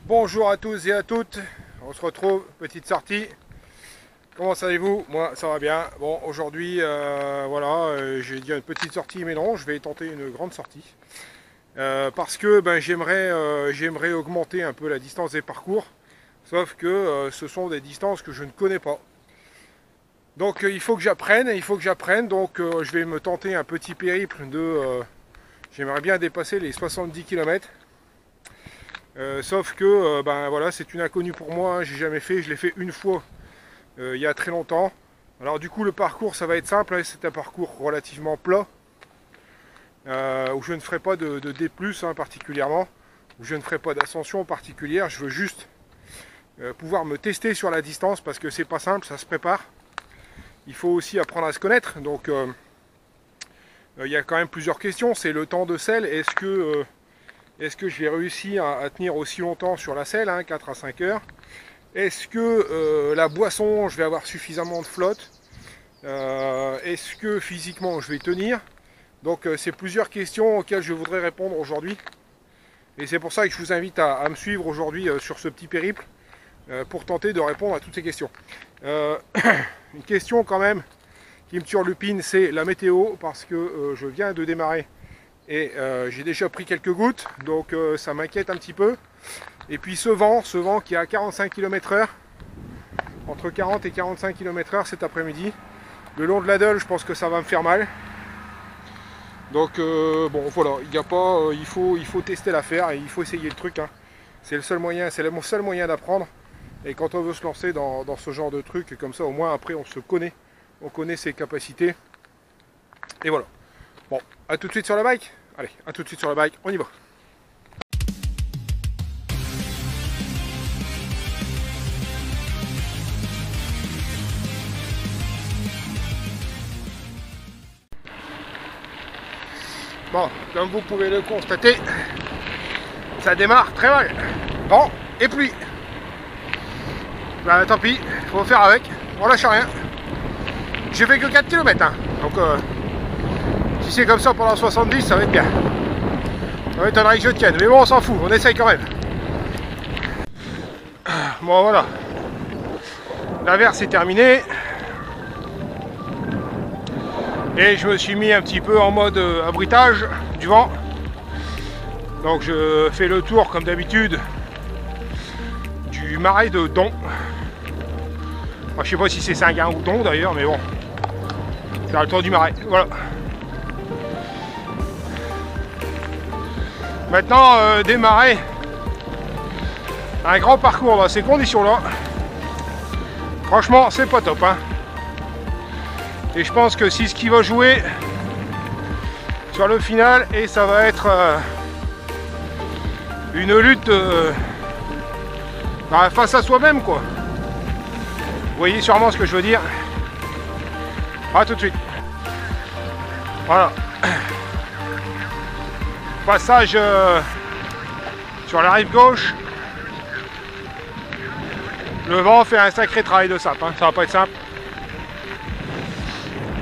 Bonjour à tous et à toutes, on se retrouve, petite sortie. Comment allez-vous? Moi ça va bien. Bon, aujourd'hui voilà, j'ai dit une petite sortie, mais non, je vais tenter une grande sortie. Parce que j'aimerais augmenter un peu la distance des parcours, sauf que ce sont des distances que je ne connais pas. Donc il faut que j'apprenne, donc je vais me tenter un petit périple de... j'aimerais bien dépasser les 70 km. Sauf que voilà, c'est une inconnue pour moi, hein, j'ai jamais fait, je l'ai fait une fois il y a très longtemps. Alors du coup le parcours ça va être simple, hein, c'est un parcours relativement plat, où je ne ferai pas de D+, hein, particulièrement, où je ne ferai pas d'ascension particulière, je veux juste pouvoir me tester sur la distance parce que c'est pas simple, ça se prépare. Il faut aussi apprendre à se connaître, donc il y a quand même plusieurs questions, c'est le temps de selle, est-ce que je vais réussir à tenir aussi longtemps sur la selle, hein, 4 à 5 heures? Est-ce que la boisson, je vais avoir suffisamment de flotte? Est-ce que physiquement je vais tenir? Donc c'est plusieurs questions auxquelles je voudrais répondre aujourd'hui. Et c'est pour ça que je vous invite à me suivre aujourd'hui sur ce petit périple, pour tenter de répondre à toutes ces questions. Une question quand même qui me turlupine, c'est la météo, parce que je viens de démarrer. Et j'ai déjà pris quelques gouttes, donc ça m'inquiète un petit peu. Et puis ce vent qui est à 45 km/h, entre 40 et 45 km/h cet après-midi, le long de la Deule, je pense que ça va me faire mal. Donc bon voilà, il y a pas, il faut tester l'affaire et il faut essayer le truc, hein. C'est le seul moyen, c'est mon seul moyen d'apprendre. Et quand on veut se lancer dans ce genre de truc, comme ça au moins après on se connaît, on connaît ses capacités. Et voilà. Bon, à tout de suite sur la bike. Allez, à tout de suite sur la bike, on y va. Bon, comme vous pouvez le constater, ça démarre très mal. Vent et pluie. Bah tant pis, faut faire avec, on lâche rien. J'ai fait que 4 km, hein. Donc si c'est comme ça pendant 70, ça va être bien. Ça m'étonnerait que je tienne, mais bon on s'en fout, on essaye quand même. Bon voilà, l'averse est terminée. Et je me suis mis un petit peu en mode abritage du vent. Donc je fais le tour comme d'habitude du marais de Don. Enfin, je sais pas si c'est Saint-Gain ou Don d'ailleurs, mais bon. Faire le tour du marais, voilà. Maintenant, démarrer un grand parcours dans ces conditions-là, franchement, c'est pas top, hein. Et je pense que c'est ce qui va jouer sur le final, et ça va être une lutte face à soi-même, quoi. Vous voyez sûrement ce que je veux dire. A tout de suite. Voilà. Passage sur la rive gauche. Le vent fait un sacré travail de sape, hein. Ça va pas être simple.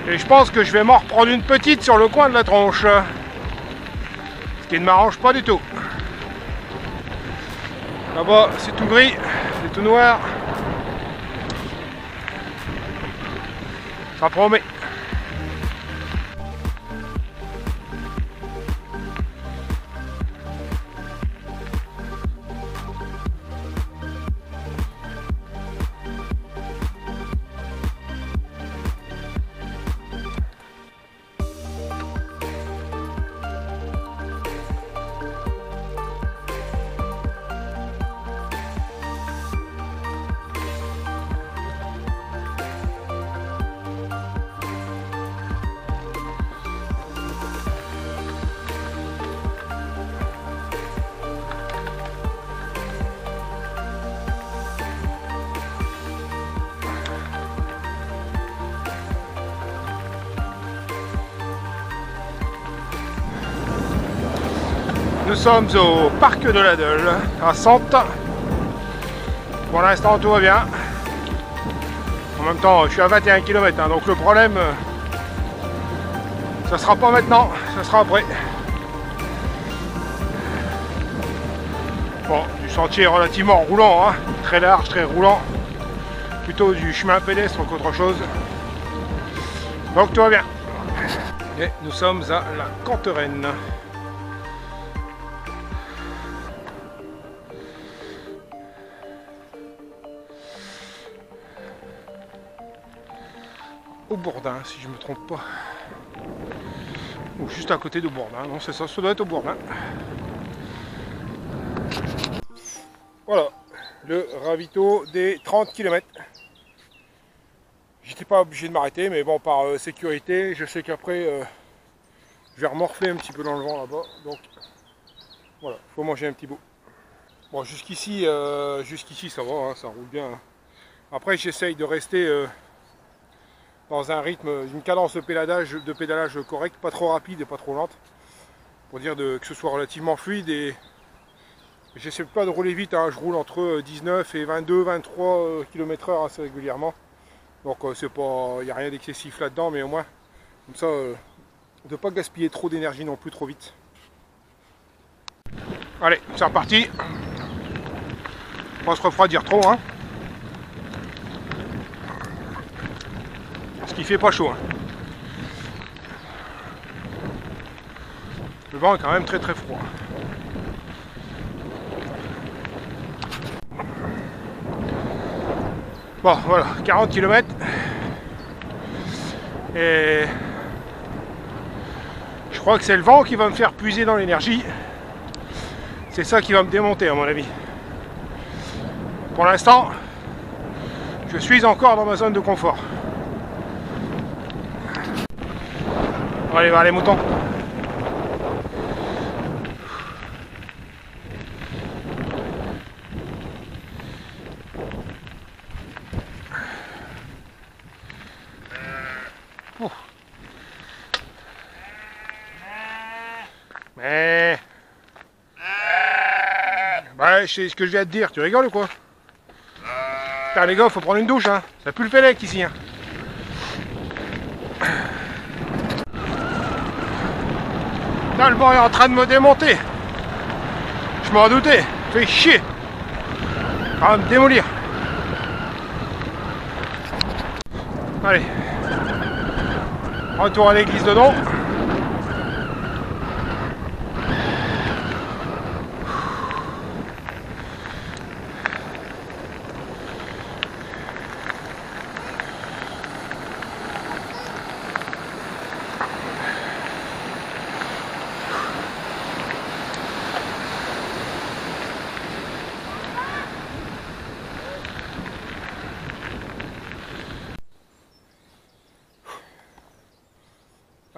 Et je pense que je vais m'en reprendre une petite sur le coin de la tronche. Ce qui ne m'arrange pas du tout. Là-bas, c'est tout gris, c'est tout noir. Ça promet. Nous sommes au parc de la Deule, à Sante. Pour l'instant tout va bien. En même temps je suis à 21 km, hein, donc le problème ça sera pas maintenant, ça sera après. Bon, du sentier relativement roulant, hein, très large, très roulant. Plutôt du chemin pédestre qu'autre chose. Donc tout va bien. Et nous sommes à la Canterenne. Au Bourdin, si je ne me trompe pas. Ou juste à côté de Bourdin. Non, c'est ça, ça doit être au Bourdin. Voilà, le ravito des 30 km. J'étais pas obligé de m'arrêter, mais bon, par sécurité, je sais qu'après, je vais remorfler un petit peu dans le vent là-bas. Donc, voilà, il faut manger un petit bout. Bon, jusqu'ici, ça va, hein, ça roule bien. Hein. Après, j'essaye de rester dans un rythme, une cadence de pédalage correcte, pas trop rapide et pas trop lente, pour dire que ce soit relativement fluide. Et j'essaie pas de rouler vite, hein, je roule entre 19 et 22-23 km/h assez régulièrement. Donc c'est pas, il n'y a rien d'excessif là-dedans, mais au moins, comme ça, de ne pas gaspiller trop d'énergie non plus trop vite. Allez, c'est reparti. On va se refroidir trop, hein. Parce qu'il fait pas chaud. Hein. Le vent est quand même très très froid. Bon, voilà, 40 km. Et je crois que c'est le vent qui va me faire puiser dans l'énergie. C'est ça qui va me démonter à mon avis. Pour l'instant, je suis encore dans ma zone de confort. On va aller voir les moutons. Mais... Bah, c'est ce que je viens de dire, tu rigoles ou quoi? Putain les gars, faut prendre une douche, hein. Ça pue le pélec ici, hein. Putain, le vent est en train de me démonter. Je m'en doutais, fait chier. Ça va me démolir. Allez. Retour à l'église de Don.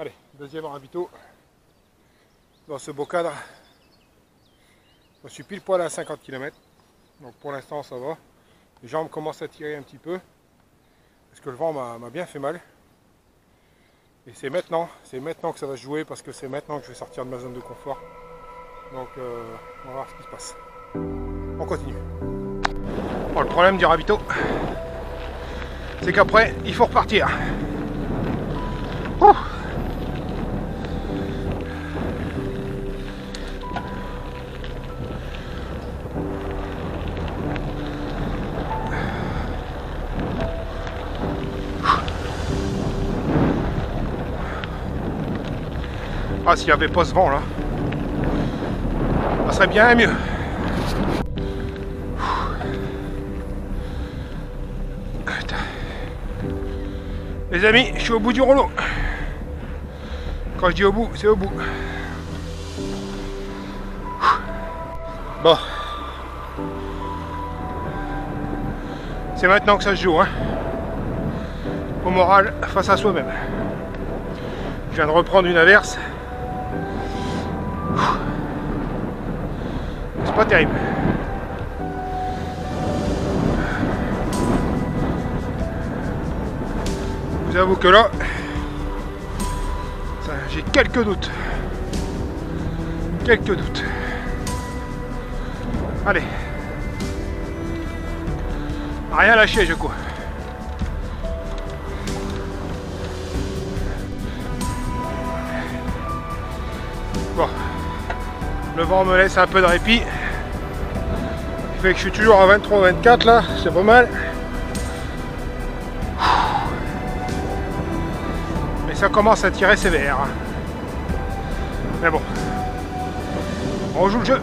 Allez, deuxième ravito dans ce beau cadre. Je suis pile poil à 50 km, donc pour l'instant ça va. Les jambes commencent à tirer un petit peu, parce que le vent m'a bien fait mal. Et c'est maintenant que ça va se jouer, parce que c'est maintenant que je vais sortir de ma zone de confort. Donc on va voir ce qui se passe. On continue. Bon, le problème du ravito, c'est qu'après, il faut repartir. Ouh. Ah, s'il n'y avait pas ce vent là, ça serait bien mieux. Les amis, je suis au bout du rouleau. Quand je dis au bout, c'est au bout. Bon. C'est maintenant que ça se joue, hein. Au moral, face à soi-même. Je viens de reprendre une averse. C'est pas terrible. Je vous avoue que là, j'ai quelques doutes. Quelques doutes. Allez. Rien lâcher, je crois. Bon. Le vent me laisse un peu de répit. fait que je suis toujours à 23-24 là, c'est pas mal. Mais ça commence à tirer sévère. Mais bon, on rejoue le jeu.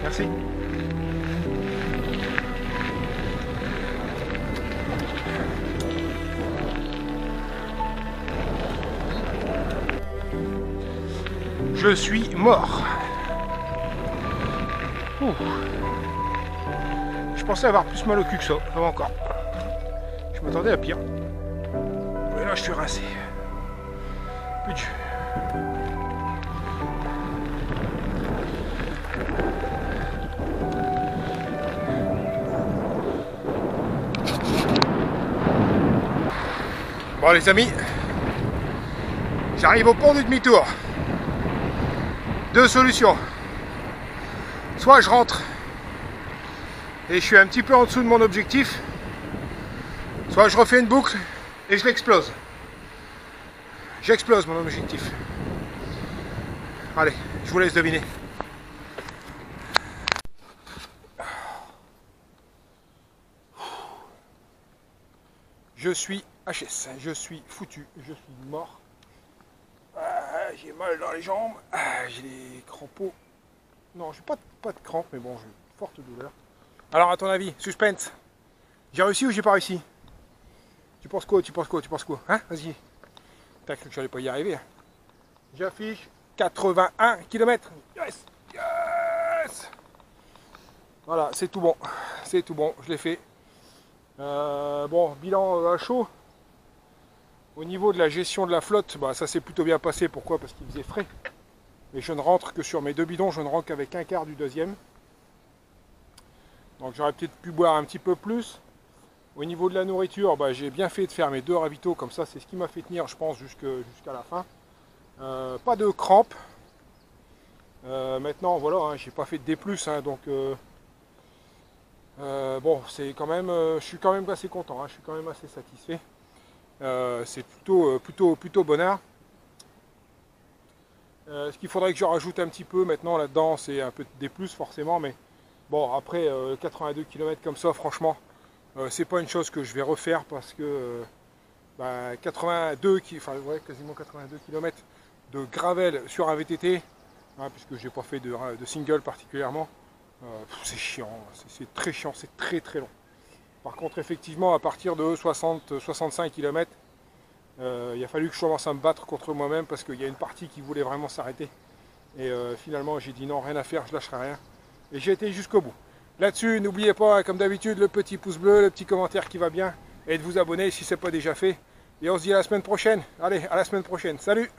Merci. Je suis mort. Ouh. Je pensais avoir plus mal au cul que ça, ça va encore. Je m'attendais à pire. Mais là je suis rincé. Plus de jus. Bon les amis, j'arrive au pont du demi-tour. Deux solutions. Soit je rentre et je suis un petit peu en dessous de mon objectif, soit je refais une boucle et je l'explose. J'explose mon objectif. Allez, je vous laisse deviner. Je suis HS, je suis foutu, je suis mort. J'ai mal dans les jambes, j'ai les crampons. Non, j'ai pas de crampes, mais bon, j'ai une forte douleur. Alors, à ton avis, suspense, j'ai réussi ou j'ai pas réussi? Tu penses quoi? Tu penses quoi? Tu penses quoi? Hein? Vas-y. T'as cru que j'allais pas y arriver? J'affiche 81 km. Yes! Yes! Voilà, c'est tout bon. C'est tout bon, je l'ai fait. Bon, bilan à chaud. Au niveau de la gestion de la flotte, bah, ça s'est plutôt bien passé. Pourquoi? Parce qu'il faisait frais. Et je ne rentre que sur mes deux bidons, je ne rentre qu'avec un quart du deuxième. Donc j'aurais peut-être pu boire un petit peu plus. Au niveau de la nourriture, bah, j'ai bien fait de faire mes deux ravitaux, comme ça c'est ce qui m'a fait tenir, je pense, jusqu'à la fin. Pas de crampes. Maintenant, voilà, hein, j'ai pas fait de D+, hein, donc bon, c'est quand même, je suis quand même assez content, hein, je suis quand même assez satisfait. C'est plutôt bonheur. Ce qu'il faudrait que je rajoute un petit peu maintenant là-dedans, c'est un peu de D+, forcément, mais bon, après 82 km comme ça, franchement, c'est pas une chose que je vais refaire parce que 82, enfin ouais, quasiment 82 km de gravel sur un VTT, hein, puisque j'ai pas fait de single particulièrement, c'est chiant, c'est très chiant, c'est très long. Par contre, effectivement, à partir de 60-65 km, il a fallu que je commence à me battre contre moi-même parce qu'il y a une partie qui voulait vraiment s'arrêter. Et finalement, j'ai dit non, rien à faire, je lâcherai rien. Et j'ai été jusqu'au bout. Là-dessus, n'oubliez pas, comme d'habitude, le petit pouce bleu, le petit commentaire qui va bien, et de vous abonner si ce n'est pas déjà fait. Et on se dit à la semaine prochaine. Allez, à la semaine prochaine. Salut!